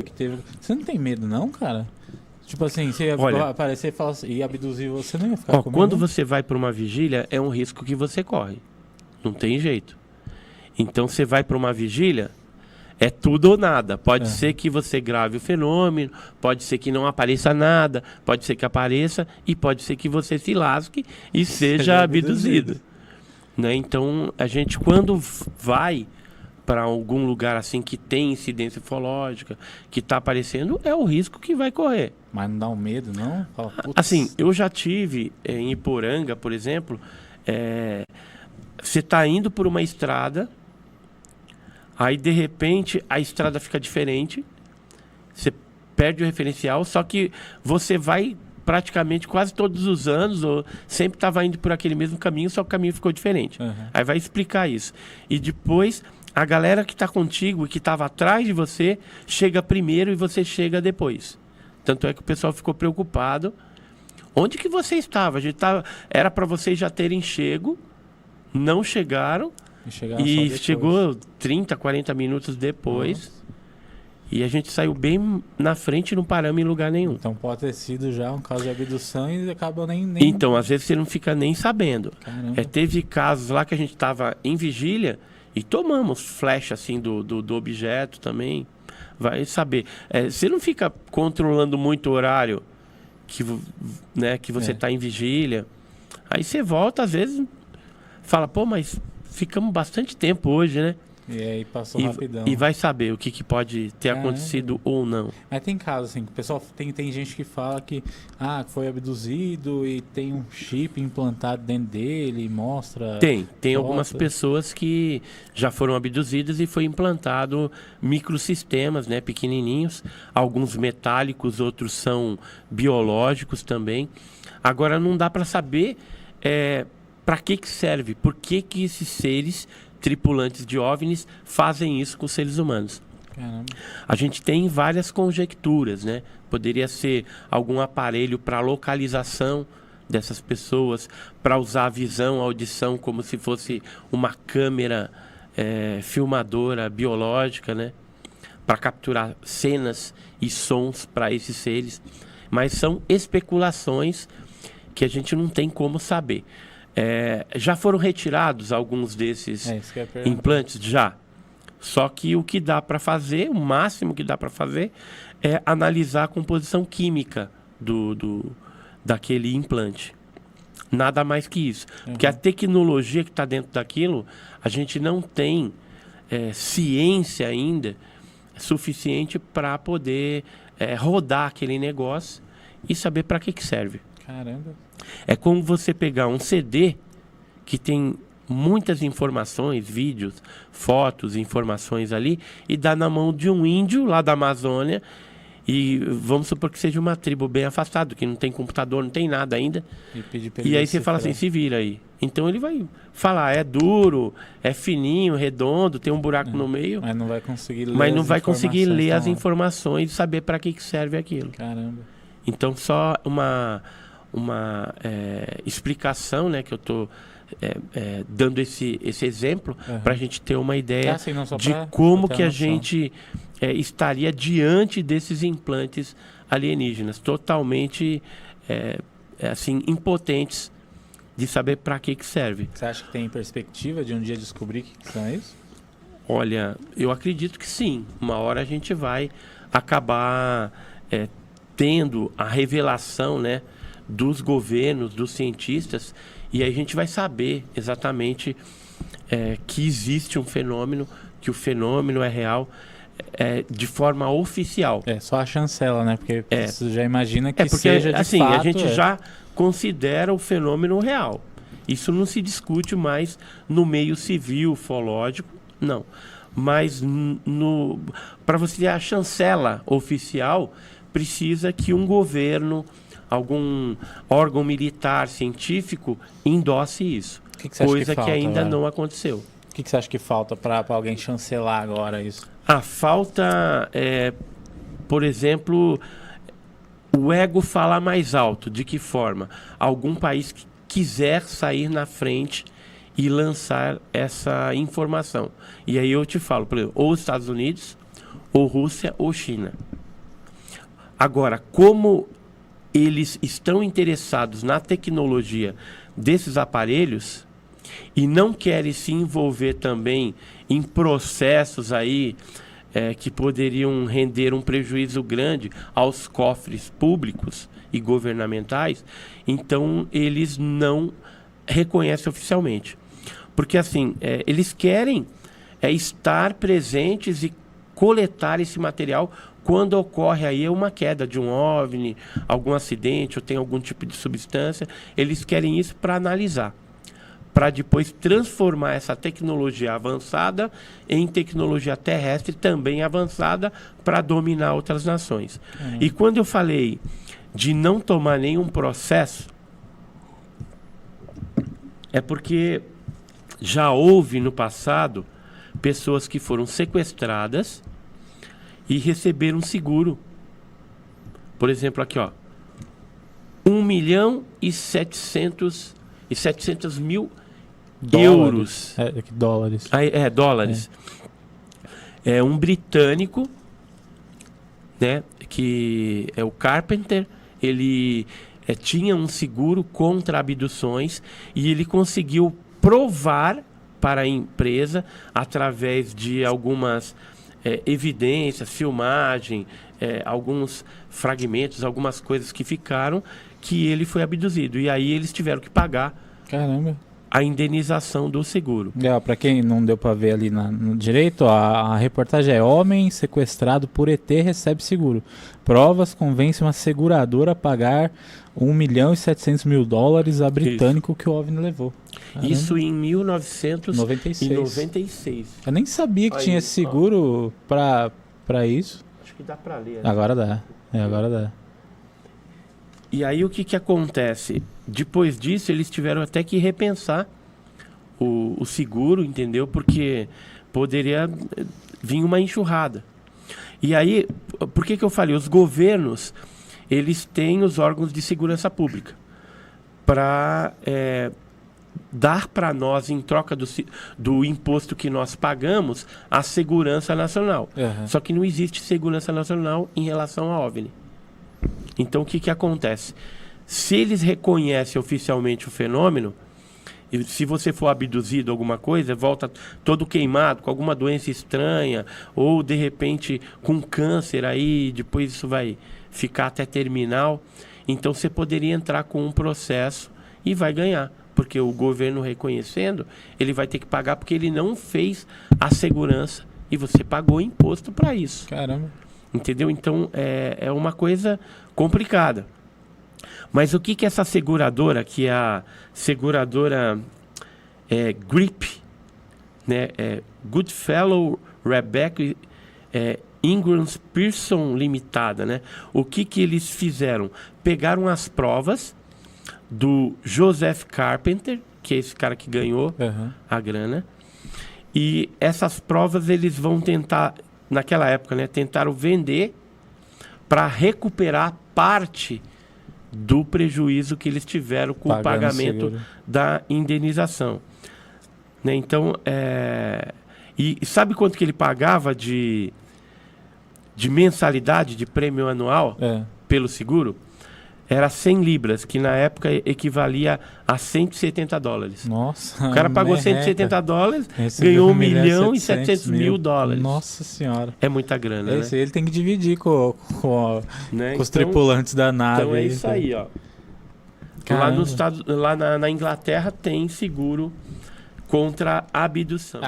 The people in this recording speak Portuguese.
que teve. Você não tem medo, não, cara? Tipo assim, se Olha, aparecer e falar assim, e abduzir você, não ia ficar com medo? quando não? você vai para uma vigília, é um risco que você corre. Não tem jeito. Então, você vai para uma vigília, é tudo ou nada. Pode ser que você grave o fenômeno, pode ser que não apareça nada, pode ser que apareça e pode ser que você se lasque e seja abduzido. Né? Então, a gente, quando vai para algum lugar assim que tem incidência ufológica, que está aparecendo, é o risco que vai correr. Mas não dá um medo, não? Fala, putz. Assim, eu já tive em Iporanga, por exemplo, você está indo por uma estrada, aí de repente a estrada fica diferente, você perde o referencial, só que você vai praticamente quase todos os anos, ou sempre estava indo por aquele mesmo caminho, só que o caminho ficou diferente. Aí vai explicar isso. E depois, a galera que está contigo e que estava atrás de você, chega primeiro e você chega depois. Tanto é que o pessoal ficou preocupado. Onde que você estava? Era para vocês já terem chego, não chegaram, e chegou 30, 40 minutos depois. Nossa. E a gente saiu bem na frente e não paramos em lugar nenhum. Então pode ter sido já um caso de abdução e acaba nem... Então, às vezes você não fica nem sabendo. Caramba. Teve casos lá que a gente estava em vigília e tomamos flash assim do objeto também. Vai saber. Você não fica controlando muito o horário que você está em vigília. Aí você volta, às vezes, fala, pô, mas ficamos bastante tempo hoje, né? E aí passou rapidão. E vai saber o que pode ter acontecido ou não. Mas tem casos assim, que o pessoal tem gente que fala que foi abduzido e tem um chip implantado dentro dele e mostra. Tem algumas pessoas que já foram abduzidas e foi implantado microsistemas, né, pequenininhos, alguns metálicos, outros são biológicos também. Agora não dá para saber para que serve, por que esses seres tripulantes de OVNIs fazem isso com os seres humanos. Caramba. A gente tem várias conjecturas, né? Poderia ser algum aparelho para localização dessas pessoas, para usar a visão, a audição como se fosse uma câmera filmadora biológica, né? Para capturar cenas e sons para esses seres. Mas são especulações que a gente não tem como saber. Já foram retirados alguns desses implantes? Já. Só que o que dá para fazer, o máximo que dá para fazer, é analisar a composição química daquele implante. Nada mais que isso. Porque a tecnologia que está dentro daquilo, a gente não tem ciência ainda suficiente para poder rodar aquele negócio e saber para que serve. Caramba. É como você pegar um CD que tem muitas informações, vídeos, fotos, informações ali, e dar na mão de um índio lá da Amazônia, e vamos supor que seja uma tribo bem afastada, que não tem computador, não tem nada ainda, e aí você fala assim, se vira aí. Então ele vai falar, é duro, é fininho, redondo, tem um buraco no meio, mas não vai conseguir ler as informações e saber para que serve aquilo. Caramba. Então só uma explicação, né, que eu estou dando esse exemplo para a gente ter uma ideia de como que a gente estaria diante desses implantes alienígenas, totalmente assim, impotentes de saber para que serve. Você acha que tem perspectiva de um dia descobrir que são isso? Olha, eu acredito que sim. Uma hora a gente vai acabar tendo a revelação, né, dos governos, dos cientistas, e aí a gente vai saber exatamente que existe um fenômeno, que o fenômeno é real, de forma oficial. Só a chancela, né? Porque você já imagina que porque, seja de assim, fato... a gente já considera o fenômeno real. Isso não se discute mais no meio civil, ufológico, não. Mas para você ter a chancela oficial, precisa que um governo, algum órgão militar, científico, endosse isso. Coisa que ainda não aconteceu. O que você acha que falta para alguém chancelar agora isso? Falta, por exemplo, o ego falar mais alto. De que forma? Algum país que quiser sair na frente e lançar essa informação. E aí eu te falo, por exemplo, ou Estados Unidos, ou Rússia, ou China. Agora, como eles estão interessados na tecnologia desses aparelhos e não querem se envolver também em processos aí que poderiam render um prejuízo grande aos cofres públicos e governamentais, então eles não reconhecem oficialmente. Porque assim, eles querem estar presentes e coletar esse material quando ocorre aí uma queda de um OVNI, algum acidente ou tem algum tipo de substância. Eles querem isso para analisar, para depois transformar essa tecnologia avançada em tecnologia terrestre também avançada para dominar outras nações. E quando eu falei de não tomar nenhum processo, é porque já houve no passado pessoas que foram sequestradas e receberam seguro. Por exemplo, aqui, ó, 1.700.000 euros. Dólares. Dólares. É um britânico, né, que é o Carpenter. Ele tinha um seguro contra abduções e ele conseguiu provar para a empresa, através de algumas evidências, filmagem, alguns fragmentos, algumas coisas que ficaram, que ele foi abduzido. E aí eles tiveram que pagar a indenização do seguro. Para quem não deu para ver ali no direito, a reportagem é: homem sequestrado por ET recebe seguro. Provas convencem uma seguradora a pagar $1.700.000 a britânico que o OVNI levou. Caramba. Isso em 1996. Eu nem sabia que tinha esse seguro para isso. Acho que dá para ler. Agora dá. Agora dá. E aí o que acontece? Depois disso, eles tiveram até que repensar o seguro, entendeu? Porque poderia vir uma enxurrada. E aí, por que eu falei? Os governos, eles têm os órgãos de segurança pública para dar para nós, em troca do imposto que nós pagamos, a segurança nacional. Só que não existe segurança nacional em relação a OVNI. Então, o que acontece? Se eles reconhecem oficialmente o fenômeno, e se você for abduzido alguma coisa, volta todo queimado, com alguma doença estranha, ou de repente com câncer aí, depois isso vai ficar até terminal, então você poderia entrar com um processo e vai ganhar. Porque o governo reconhecendo, ele vai ter que pagar porque ele não fez a segurança e você pagou imposto para isso. Caramba. Entendeu? Então é uma coisa complicada. Mas o que essa seguradora, que é a seguradora GRIP, né, Goodfellow Rebecca Ingram Pearson Limitada, né? O que eles fizeram? Pegaram as provas do Joseph Carpenter, que é esse cara que ganhou a grana, e essas provas eles vão tentar, naquela época, né, tentaram vender para recuperar parte do prejuízo que eles tiveram com o pagamento da indenização, né? Então, e sabe quanto que ele pagava de mensalidade, de prêmio anual pelo seguro? Era 100 libras, que na época equivalia a $170. Nossa. O cara pagou $170, ganhou $1.700.000. Nossa senhora. É muita grana, né? Ele tem que dividir com os tripulantes da nave. Então é isso aí, ó. Lá na Inglaterra tem seguro contra abdução.